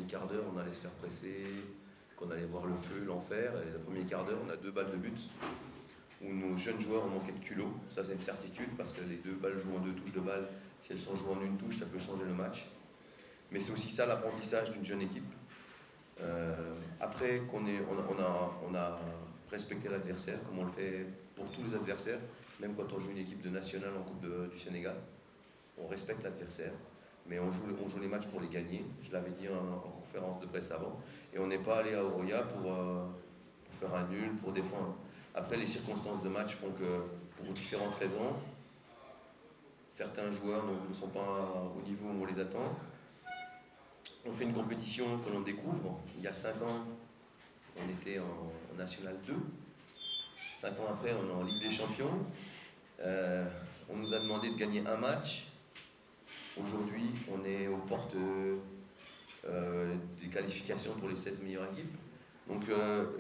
quart d'heure, on allait se faire presser, qu'on allait voir le feu, l'enfer. Et le premier quart d'heure, on a 2 balles de but, où nos jeunes joueurs ont manqué de culot. Ça, c'est une certitude, parce que les 2 balles jouent en 2 touches de balle. Si elles sont jouées en 1 touche, ça peut changer le match. Mais c'est aussi ça l'apprentissage d'une jeune équipe. Après on a respecté l'adversaire, comme on le fait pour tous les adversaires, même quand on joue une équipe de nationale en Coupe du Sénégal. On respecte l'adversaire, mais on joue les matchs pour les gagner. Je l'avais dit en conférence de presse avant. Et on n'est pas allé à Oroya pour faire un nul, pour défendre. Après, les circonstances de match font que, pour différentes raisons, certains joueurs ne sont pas au niveau où on les attend. On fait une compétition que l'on découvre. Il y a 5 ans, on était en National 2. 5 ans après, on est en Ligue des Champions. On nous a demandé de gagner un match. Aujourd'hui, on est aux portes des qualifications pour les 16 meilleures équipes. Donc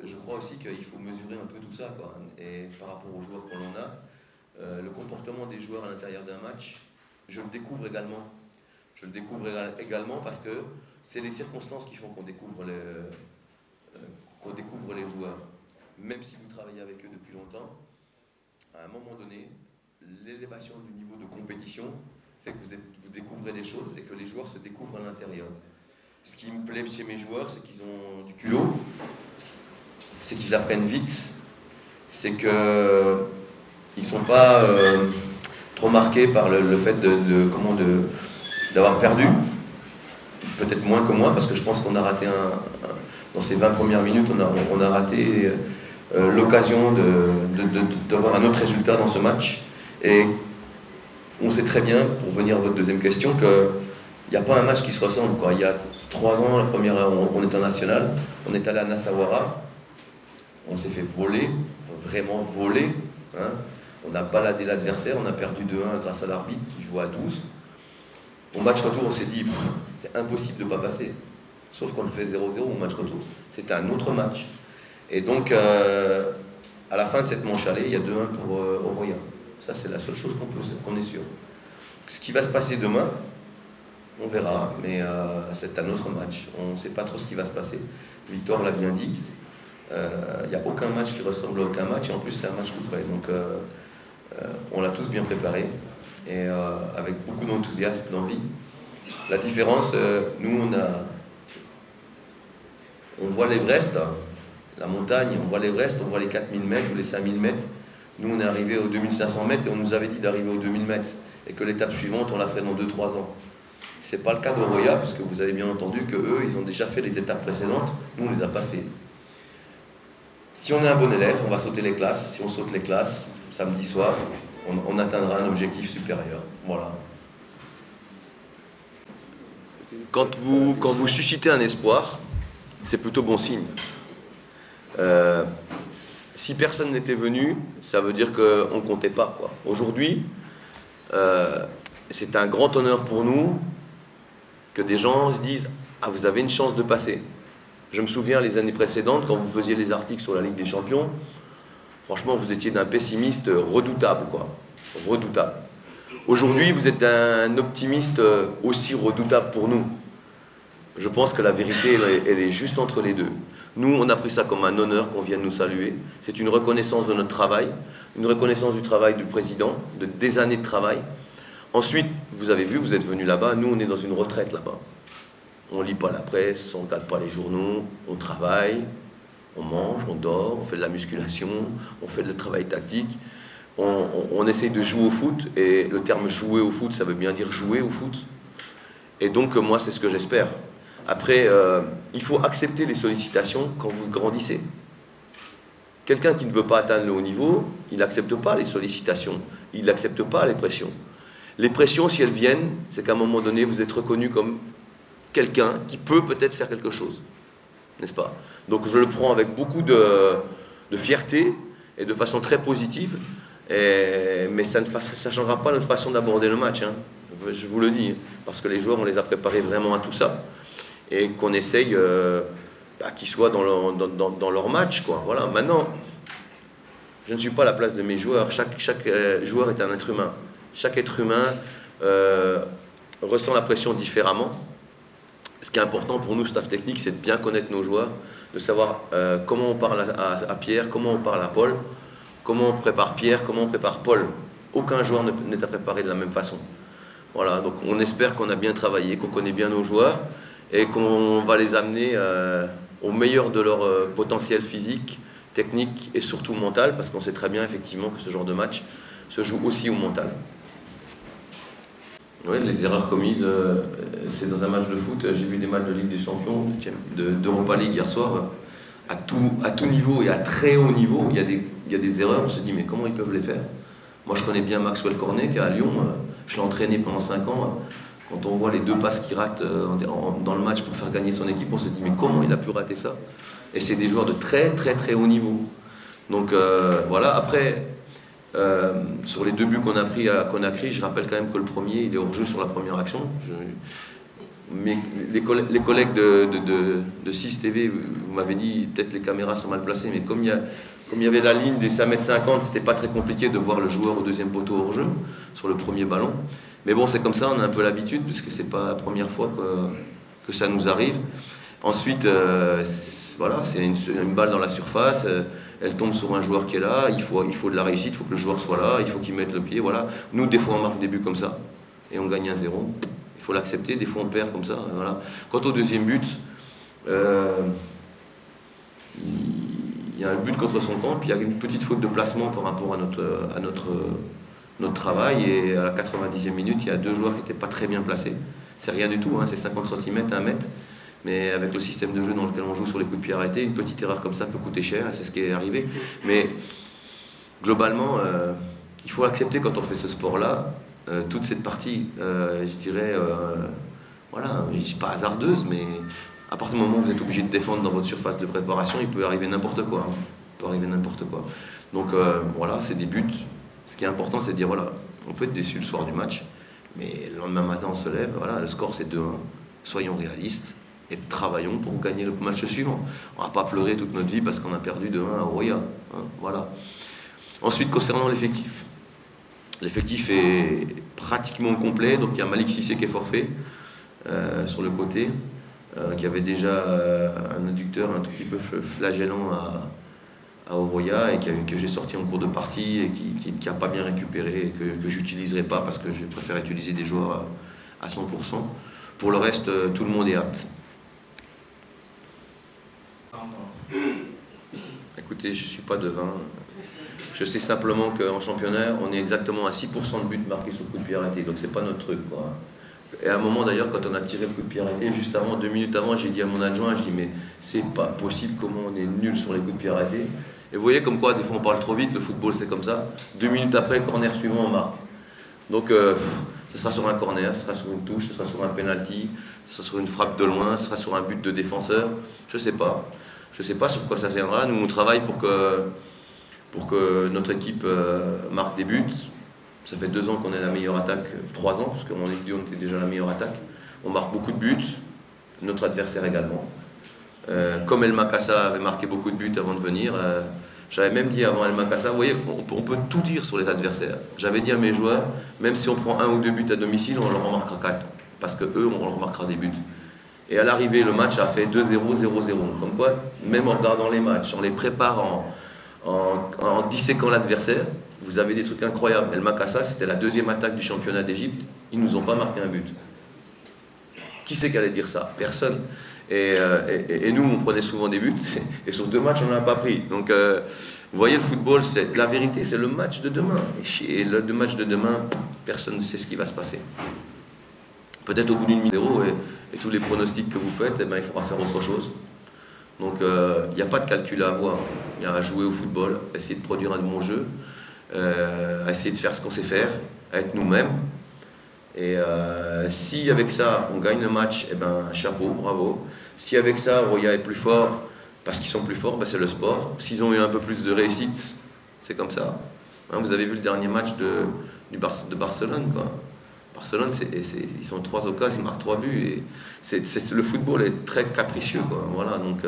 je crois aussi qu'il faut mesurer un peu tout ça, quoi. Et par rapport aux joueurs que l'on a, le comportement des joueurs à l'intérieur d'un match, je le découvre également. Je le découvre également parce que c'est les circonstances qui font qu'on découvre les joueurs. Même si vous travaillez avec eux depuis longtemps, à un moment donné, l'élévation du niveau de compétition fait que vous découvrez des choses et que les joueurs se découvrent à l'intérieur. Ce qui me plaît chez mes joueurs, c'est qu'ils ont du culot, c'est qu'ils apprennent vite, c'est qu'ils ne sont pas trop marqués par le fait d'avoir perdu. Peut-être moins que moi, parce que je pense qu'on a raté dans ces 20 premières minutes, on a raté l'occasion d'avoir un autre résultat dans ce match. Et on sait très bien, pour venir à votre deuxième question, qu'il n'y a pas un match qui se ressemble, quoi. Il y a 3 ans, la première, on était en national, on est allé à Nassawara, on s'est fait voler, vraiment voler, hein. On a baladé l'adversaire, on a perdu 2-1 grâce à l'arbitre qui jouait à 12. Au match retour, on s'est dit, c'est impossible de ne pas passer. Sauf qu'on a fait 0-0 au match retour. C'était un autre match. Et donc, à la fin de cette manche allée, il y a 2-1 pour Oroya. Ça, c'est la seule chose qu'on est sûr. Ce qui va se passer demain, on verra, mais c'est un autre match. On ne sait pas trop ce qui va se passer. Victor l'a bien dit. Il n'y a aucun match qui ressemble à aucun match, et en plus, c'est un match coup près. Donc, on l'a tous bien préparé, et avec beaucoup d'enthousiasme, d'envie. La différence, nous, on voit l'Everest, la montagne, on voit l'Everest, on voit les 4000 mètres ou les 5000 mètres. Nous, on est arrivé aux 2500 mètres et on nous avait dit d'arriver aux 2000 mètres et que l'étape suivante, on la ferait dans 2-3 ans. Ce n'est pas le cas d'Oroya, puisque vous avez bien entendu qu'eux, ils ont déjà fait les étapes précédentes. Nous, on ne les a pas fait. Si on est un bon élève, on va sauter les classes. Si on saute les classes, samedi soir, on atteindra un objectif supérieur. Voilà. Quand vous suscitez un espoir, c'est plutôt bon signe. Si personne n'était venu, ça veut dire qu'on ne comptait pas, quoi. Aujourd'hui, c'est un grand honneur pour nous que des gens se disent « Ah, vous avez une chance de passer ». Je me souviens les années précédentes, quand vous faisiez les articles sur la Ligue des Champions, franchement, vous étiez d'un pessimiste redoutable, quoi. Redoutable. Aujourd'hui, vous êtes un optimiste aussi redoutable pour nous. Je pense que la vérité, elle est juste entre les deux. Nous, on a pris ça comme un honneur qu'on vienne nous saluer. C'est une reconnaissance de notre travail, une reconnaissance du travail du président, de des années de travail. Ensuite, vous avez vu, vous êtes venus là-bas, nous, on est dans une retraite là-bas. On ne lit pas la presse, on ne regarde pas les journaux, on travaille, on mange, on dort, on fait de la musculation, on fait du travail tactique. On essaye de jouer au foot, et le terme jouer au foot, ça veut bien dire jouer au foot. Et donc, moi, c'est ce que j'espère. Après, il faut accepter les sollicitations quand vous grandissez. Quelqu'un qui ne veut pas atteindre le haut niveau, il n'accepte pas les sollicitations, il n'accepte pas les pressions. Les pressions, si elles viennent, c'est qu'à un moment donné, vous êtes reconnu comme quelqu'un qui peut peut-être faire quelque chose, n'est-ce pas? Donc je le prends avec beaucoup de fierté et de façon très positive, mais ça ne changera pas notre façon d'aborder le match, hein. Je vous le dis, parce que les joueurs, on les a préparés vraiment à tout ça, et qu'on essaye qu'ils soient dans leur match, quoi. Voilà. Maintenant, je ne suis pas à la place de mes joueurs. Chaque joueur est un être humain. Chaque être humain ressent la pression différemment. Ce qui est important pour nous, staff technique, c'est de bien connaître nos joueurs, de savoir comment on parle à Pierre, comment on parle à Paul, comment on prépare Pierre, comment on prépare Paul. Aucun joueur n'est à préparer de la même façon. Voilà, donc on espère qu'on a bien travaillé, qu'on connaît bien nos joueurs et qu'on va les amener au meilleur de leur potentiel physique, technique et surtout mental, parce qu'on sait très bien effectivement que ce genre de match se joue aussi au mental. Oui, les erreurs commises, c'est dans un match de foot. J'ai vu des matchs de Ligue des Champions, d'Europa League hier soir. À tout niveau et à très haut niveau, il y a des erreurs. On se dit, mais comment ils peuvent les faire? Moi, je connais bien Maxwell Cornet, qui est à Lyon. Je l'ai entraîné pendant 5 ans. Quand on voit les 2 passes qu'il rate dans le match pour faire gagner son équipe, on se dit, mais comment il a pu rater ça? Et c'est des joueurs de très, très, très haut niveau. Donc, voilà. Après, sur les 2 buts qu'on a pris à Conakry, je rappelle quand même que le premier, il est hors jeu sur la première action. Mais les collègues de 6 TV, vous m'avez dit peut-être les caméras sont mal placées, mais comme il y avait la ligne des 5,50 m, c'était pas très compliqué de voir le joueur au deuxième poteau hors jeu sur le premier ballon. Mais bon, c'est comme ça, on a un peu l'habitude, puisque c'est pas la première fois que ça nous arrive. Ensuite, voilà, c'est une balle dans la surface, elle tombe sur un joueur qui est là, il faut de la réussite, il faut que le joueur soit là, il faut qu'il mette le pied, voilà. Nous, des fois, on marque des buts comme ça, et on gagne 1-0. Il faut l'accepter, des fois on perd comme ça. Voilà. Quant au deuxième but, il y a un but contre son camp, puis il y a une petite faute de placement par rapport à notre travail, et à la 90e minute, il y a 2 joueurs qui n'étaient pas très bien placés. C'est rien du tout, hein, c'est 50 cm, 1 mètre, mais avec le système de jeu dans lequel on joue sur les coups de pied arrêtés, une petite erreur comme ça peut coûter cher, et c'est ce qui est arrivé. Mais globalement, il faut accepter quand on fait ce sport-là, toute cette partie, je dirais, voilà, je ne dis pas hasardeuse, mais à partir du moment où vous êtes obligé de défendre dans votre surface de préparation, il peut arriver n'importe quoi. Hein. Il peut arriver n'importe quoi. Donc voilà, c'est des buts. Ce qui est important, c'est de dire, voilà, on peut être déçu le soir du match, mais le lendemain matin, on se lève, voilà, le score c'est 2-1. Soyons réalistes et travaillons pour gagner le match suivant. On ne va pas pleurer toute notre vie parce qu'on a perdu 2-1 à Roya. Hein, voilà. Ensuite, concernant l'effectif. L'effectif est pratiquement complet, donc il y a Malik Cissé qui est forfait sur le côté, qui avait déjà un adducteur un tout petit peu flagellant à Oroya et que j'ai sorti en cours de partie et qui n'a pas bien récupéré et que j'utiliserai pas parce que je préfère utiliser des joueurs à 100%. Pour le reste, tout le monde est apte. Écoutez, je ne suis pas devin. Je sais simplement qu'en championnat, on est exactement à 6% de buts marqués sur coup de pied arrêté, donc c'est pas notre truc, quoi. Et à un moment d'ailleurs, quand on a tiré le coup de pied arrêté, juste avant, 2 minutes avant, j'ai dit à mon adjoint, je dis mais c'est pas possible, comment on est nul sur les coups de pied arrêtés. Et vous voyez comme quoi, des fois on parle trop vite, le football c'est comme ça. 2 minutes après, corner suivant, on marque. Donc ce sera sur un corner, ce sera sur une touche, ce sera sur un penalty, ce sera sur une frappe de loin, ce sera sur un but de défenseur, je sais pas. Je sais pas sur quoi ça viendra. Nous on travaille pour que notre équipe marque des buts. Ça fait 2 ans qu'on est la meilleure attaque, 3 ans, parce qu'en Ligue 2 on était déjà la meilleure attaque. On marque beaucoup de buts, notre adversaire également. Comme El Makassa avait marqué beaucoup de buts avant de venir, j'avais même dit avant El Makassa, vous voyez, on peut tout dire sur les adversaires. J'avais dit à mes joueurs, même si on prend 1 ou 2 buts à domicile, on leur en marquera 4, parce qu'eux, on leur marquera des buts. Et à l'arrivée, le match a fait 2-0, 0-0. Comme quoi, même en regardant les matchs, en les préparant, en disséquant l'adversaire, vous avez des trucs incroyables. El Makassa, c'était la 2e attaque du championnat d'Égypte. Ils ne nous ont pas marqué un but. Qui c'est qui allait dire ça? Personne. Et nous, on prenait souvent des buts. Et sur 2 matchs, on n'en a pas pris. Donc, vous voyez, le football, c'est la vérité, c'est le match de demain. Et le match de demain, personne ne sait ce qui va se passer. Peut-être au bout d'une minute 0 et tous les pronostics que vous faites, eh ben, il faudra faire autre chose. Donc, il n'y a pas de calcul à avoir. Il y a à jouer au football, essayer de produire un bon jeu. À essayer de faire ce qu'on sait faire, à être nous-mêmes. Et si avec ça on gagne le match, eh ben, chapeau, bravo. Si avec ça Roya est plus fort, parce qu'ils sont plus forts, ben, c'est le sport. S'ils ont eu un peu plus de réussite, c'est comme ça. Hein, vous avez vu le dernier match de Barcelone, quoi. Barcelone, ils sont 3 occasions, ils marquent 3 buts. Et le football est très capricieux, quoi. Voilà, donc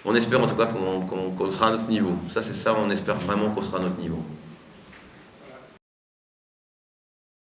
on espère en tout cas qu'on sera à notre niveau. Ça, c'est ça, on espère vraiment qu'on sera à notre niveau.